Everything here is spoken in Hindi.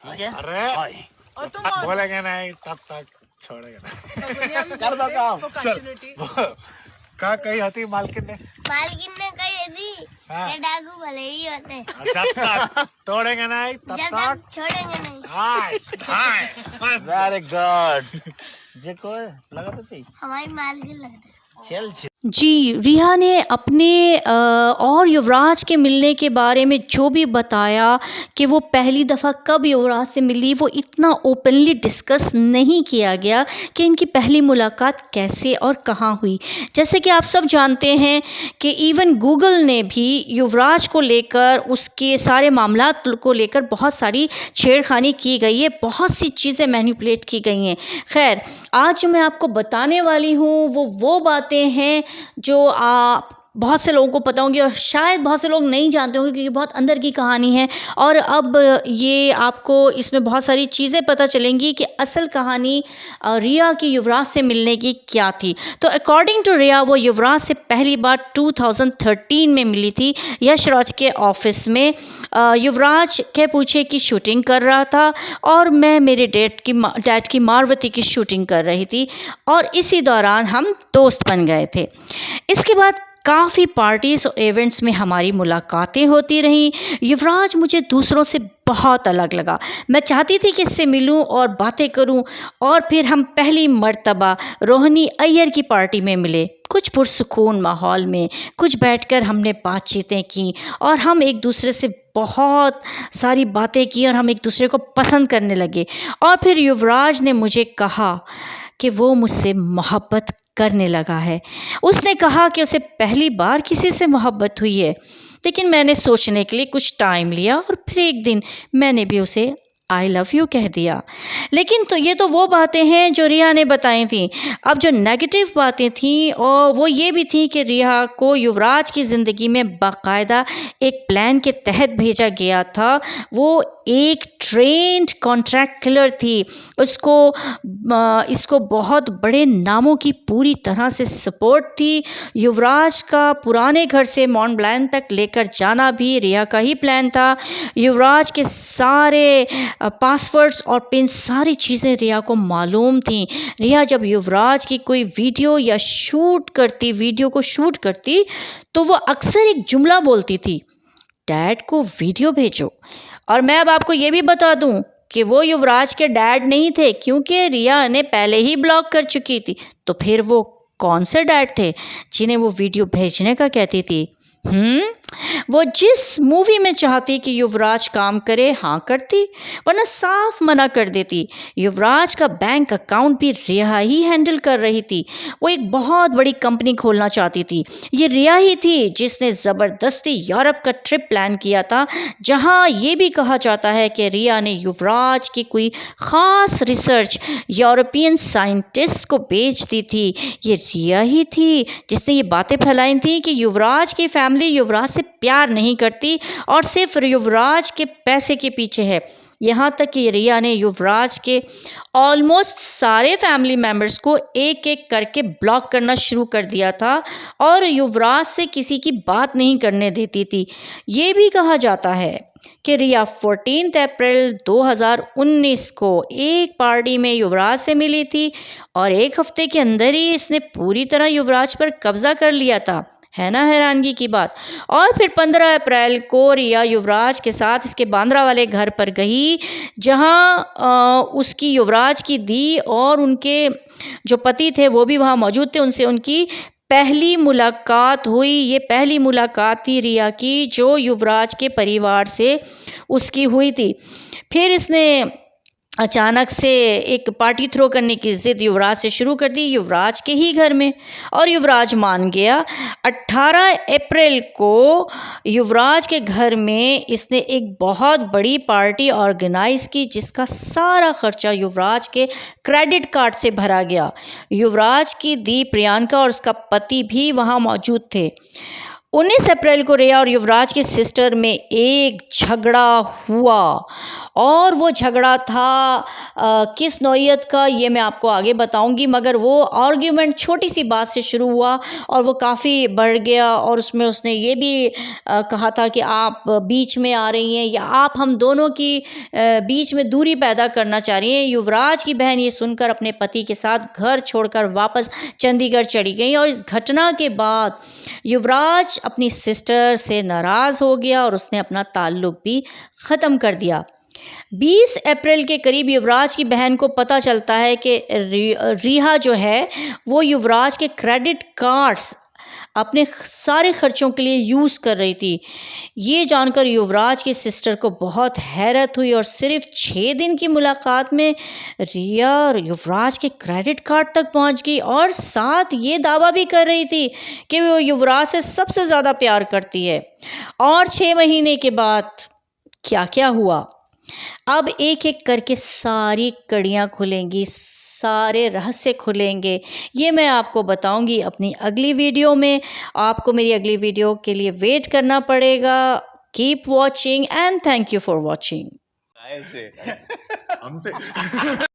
ठीक है। अरे और तुम बोलेंगे नहीं तब तक छोड़ेंगे नहीं। कर दो काम। का कही होती मालकिन ने कही थी हाँ। ये डाकू भले ही होते हैं। जब तक तोड़ेंगे नहीं तब जब तक तक छोड़ेंगे नहीं। हाय हाय वेरी गुड। जे कोई लगा तो थी हमारी मालकिन लगता है। चल जी, रिया ने अपने और युवराज के मिलने के बारे में जो भी बताया कि वो पहली दफ़ा कब युवराज से मिली, वो इतना ओपनली डिस्कस नहीं किया गया कि इनकी पहली मुलाकात कैसे और कहाँ हुई। जैसे कि आप सब जानते हैं कि इवन गूगल ने भी युवराज को लेकर, उसके सारे मामलात को लेकर बहुत सारी छेड़खानी की गई है, बहुत सी चीज़ें मैनिपुलेट की गई हैं। खैर, आज जो मैं आपको बताने वाली हूँ वो बातें हैं जो बहुत से लोगों को पता होंगी और शायद बहुत से लोग नहीं जानते होंगे, क्योंकि बहुत अंदर की कहानी है। और अब ये आपको इसमें बहुत सारी चीज़ें पता चलेंगी कि असल कहानी रिया की युवराज से मिलने की क्या थी। तो अकॉर्डिंग टू रिया, वो युवराज से पहली बार 2013 में मिली थी यशराज के ऑफिस में। युवराज के पूछे की शूटिंग कर रहा था और मैं मेरे डैड की मारवती की शूटिंग कर रही थी, और इसी दौरान हम दोस्त बन गए थे। इसके बाद काफ़ी पार्टीज़ और इवेंट्स में हमारी मुलाकातें होती रहीं। युवराज मुझे दूसरों से बहुत अलग लगा। मैं चाहती थी कि इससे मिलूं और बातें करूं, और फिर हम पहली मर्तबा रोहिणी अय्यर की पार्टी में मिले। कुछ पुरसुकून माहौल में कुछ बैठकर हमने बातचीतें की और हम एक दूसरे से बहुत सारी बातें की और हम एक दूसरे को पसंद करने लगे। और फिर युवराज ने मुझे कहा कि वो मुझसे मोहब्बत करने लगा है। उसने कहा कि उसे पहली बार किसी से मोहब्बत हुई है, लेकिन मैंने सोचने के लिए कुछ टाइम लिया और फिर एक दिन मैंने भी उसे आई लव यू कह दिया। लेकिन तो ये तो वो बातें हैं जो रिया ने बताई थी। अब जो नेगेटिव बातें थी और वो ये भी थी कि रिया को युवराज की ज़िंदगी में बाकायदा एक प्लान के तहत भेजा गया था। वो एक ट्रेंड कॉन्ट्रैक्ट किलर थी। इसको बहुत बड़े नामों की पूरी तरह से सपोर्ट थी। युवराज का पुराने घर से मॉन्ट ब्लैन तक लेकर जाना भी रिया का ही प्लान था। युवराज के सारे पासवर्ड्स और पिन, सारी चीज़ें रिया को मालूम थी। रिया जब युवराज की कोई वीडियो को शूट करती तो वो अक्सर एक जुमला बोलती थी, डैड को वीडियो भेजो। और मैं अब आपको ये भी बता दूं कि वो युवराज के डैड नहीं थे, क्योंकि रिया ने पहले ही ब्लॉक कर चुकी थी। तो फिर वो कौन से डैड थे जिन्हें वो वीडियो भेजने का कहती थी? वो जिस मूवी में चाहती कि युवराज काम करे, हाँ करती, वरना साफ मना कर देती। युवराज का बैंक अकाउंट भी रिया ही हैंडल कर रही थी। वो एक बहुत बड़ी कंपनी खोलना चाहती थी। ये रिया ही थी जिसने ज़बरदस्ती यूरोप का ट्रिप प्लान किया था, जहाँ ये भी कहा जाता है कि रिया ने युवराज की कोई ख़ास रिसर्च यूरोपियन साइंटिस्ट को बेच दी थी। ये रिया ही थी जिसने ये बातें फैलाई थी कि युवराज की फैमिली युवराज से प्यार नहीं करती और सिर्फ युवराज के पैसे के पीछे है। यहाँ तक कि रिया ने युवराज के ऑलमोस्ट सारे फैमिली मेम्बर्स को एक एक करके ब्लॉक करना शुरू कर दिया था और युवराज से किसी की बात नहीं करने देती थी। ये भी कहा जाता है कि रिया 14 अप्रैल 2019 को एक पार्टी में युवराज से मिली थी और एक हफ्ते के अंदर ही इसने पूरी तरह युवराज पर कब्जा कर लिया था। है ना हैरानगी की बात। और फिर 15 अप्रैल को रिया युवराज के साथ इसके बांद्रा वाले घर पर गई, जहां उसकी युवराज की दी और उनके जो पति थे वो भी वहां मौजूद थे। उनसे उनकी पहली मुलाकात हुई। ये पहली मुलाकात थी रिया की जो युवराज के परिवार से उसकी हुई थी। फिर इसने अचानक से एक पार्टी थ्रो करने की ज़िद युवराज से शुरू कर दी, युवराज के ही घर में, और युवराज मान गया। 18 अप्रैल को युवराज के घर में इसने एक बहुत बड़ी पार्टी ऑर्गेनाइज़ की, जिसका सारा खर्चा युवराज के क्रेडिट कार्ड से भरा गया। युवराज की दी प्रियंका और उसका पति भी वहाँ मौजूद थे। 19 अप्रैल को रिया और युवराज की सिस्टर में एक झगड़ा हुआ और वो झगड़ा था किस नौइयत का ये मैं आपको आगे बताऊंगी, मगर वो आर्ग्यूमेंट छोटी सी बात से शुरू हुआ और वो काफ़ी बढ़ गया और उसमें उसने ये भी कहा था कि आप बीच में आ रही हैं या आप हम दोनों की बीच में दूरी पैदा करना चाह रही हैं। युवराज की बहन ये सुनकर अपने पति के साथ घर छोड़कर वापस चंडीगढ़ चली गई और इस घटना के बाद युवराज अपनी सिस्टर से नाराज़ हो गया और उसने अपना ताल्लुक़ भी ख़त्म कर दिया। 20 अप्रैल के करीब युवराज की बहन को पता चलता है कि रिया जो है वो युवराज के क्रेडिट कार्ड्स अपने सारे खर्चों के लिए यूज़ कर रही थी। ये जानकर युवराज की सिस्टर को बहुत हैरत हुई और सिर्फ 6 दिन की मुलाकात में रिया युवराज के क्रेडिट कार्ड तक पहुंच गई और साथ ये दावा भी कर रही थी कि वो युवराज से सबसे ज़्यादा प्यार करती है। और 6 महीने के बाद क्या क्या हुआ, अब एक एक करके सारी कड़ियाँ खुलेंगी, सारे रहस्य खुलेंगे, ये मैं आपको बताऊंगी अपनी अगली वीडियो में। आपको मेरी अगली वीडियो के लिए वेट करना पड़ेगा। Keep watching and thank you for watching. हमसे